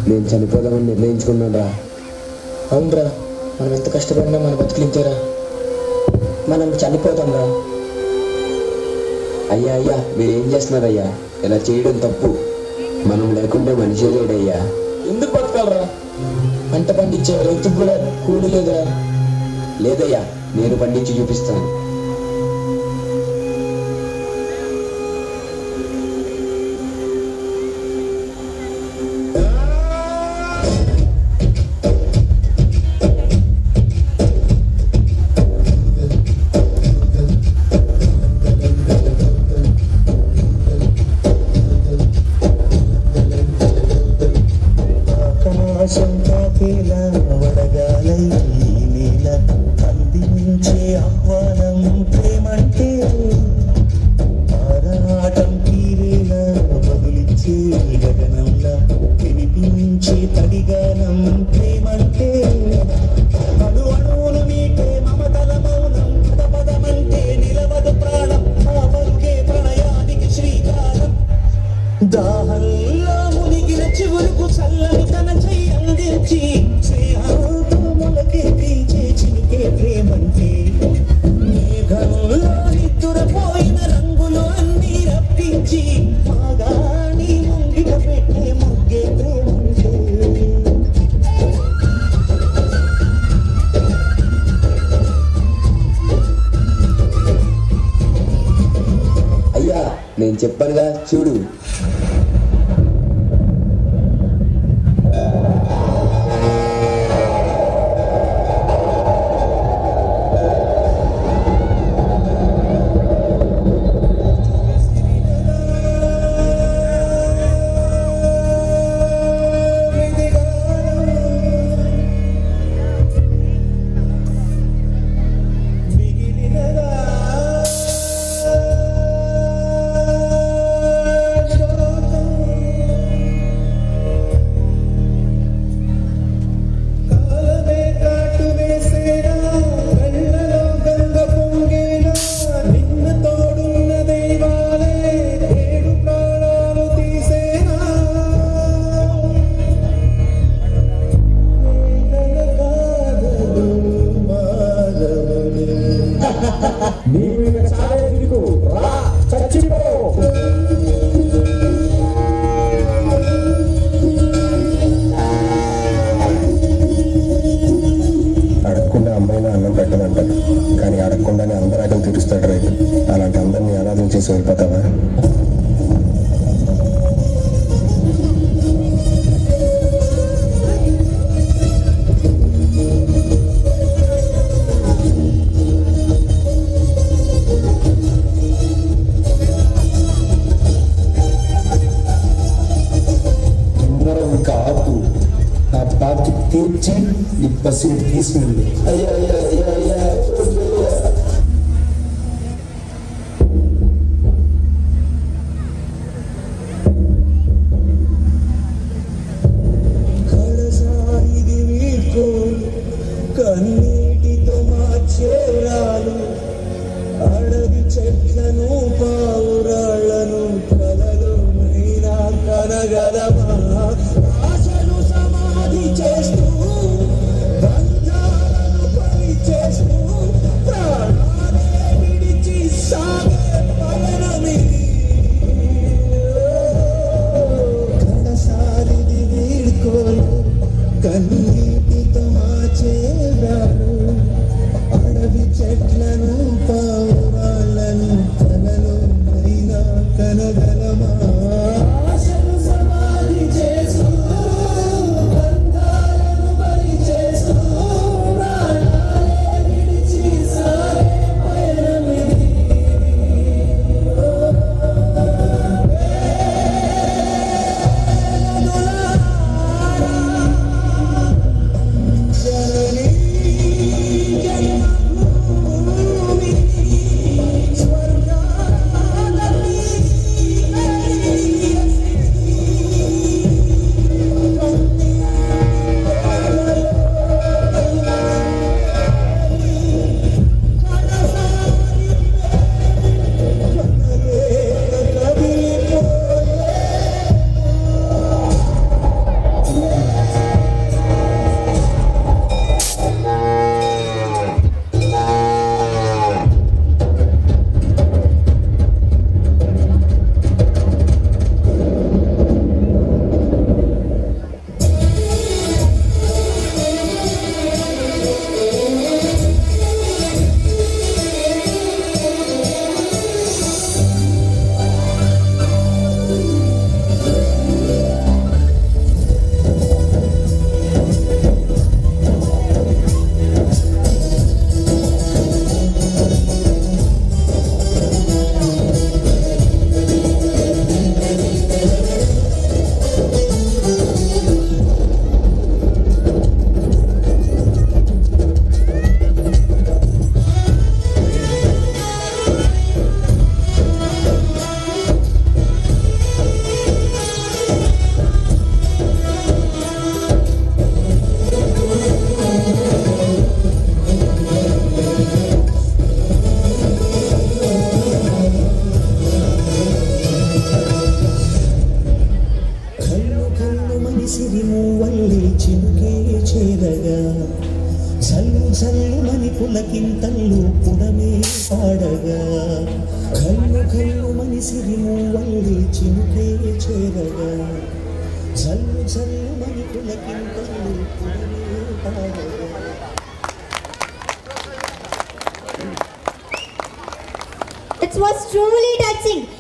నేను చనిపోదామని నిర్ణయించుకున్నాను రా. అవునరా, మనం ఎంత కష్టపడినా మన బతుకులింతేరా, మనం చనిపోతాం రా. అయ్యా అయ్యా మీరేం చేస్తున్నారయ్యా? ఇలా చేయడం తప్పు. మనం లేకుంటే మనిషి లేడయ్యా. ఎందుకు బతకాలరా? పంట పండించే రైతుకు కూడా కూలి లేదురా. లేదయ్యా, నేను పండించి చూపిస్తాను. అందించే ఆహ్వానం ప్రేమంటే ఆరాటం తీరేలా బదులిచ్చే గగనంలా వినిపించే తడిగానం ప్రేమంటే అణు అణువును మీటే మమతల మౌనం పదపదమంటే నిలవదు ప్రాణం ఆ పరుగే ప్రణయానికి శ్రీకారం దాహంలో మునిగిన చివురుకు చల్లని తన చెయ్యి అందించి స్నేహంతో మొలకెత్తించే చినికే ప్రేమంటే మేఘంలో నిద్దురపోయిన రంగులు అన్నీ రప్పించి మాగాని ముంగిట పెట్టే ముగ్గే ప్రేమంటే. అయ్యా నేను చెప్పనుగా చూడు. అడగకుండా అమ్మాయినా అన్నం పెట్టమంటారు, కానీ అడగకుండానే అందరూ ఆకలి తీరుస్తాడు రైతు. అలాంటి అందరినీ అనాథం చేసి వెళ్ళిపోతావా? కాపు నా బాకి తీర్చి నీ పసిని తీసుకుంది. అయ్యా అయ్యా అయ్యా అయ్యా కళసాయిది వీడ్కోలు కన్నీటితో మార్చేరాలు అడవి చెట్లను పావురాళ్లను కలలో మైనా కనగలమా ఆశలు సమాధి చేస్తూ బంధాలను బలి చేస్తూ ప్రాణాలే విడిచి సాగే పయనమిది. కడసారిది వీడ్కోలు కన్నీటితో మార్చేరాలు అడవి చెట్లను పావురాళ్లను కలలో మైనా కనగలమా ఆశలు సమాధి చేస్తూ బంధాలను బలి చేస్తూ ప్రాణాలే విడిచి సాగే పయనమిది. జల్లుమని పులకింతల్లు పుడమే పాడగా కళ్ళు సిరిమూవల్లి చినుకే చేరగా జల్లుమని పులకింతల్లు పుడమే పాడగా. It was truly touching.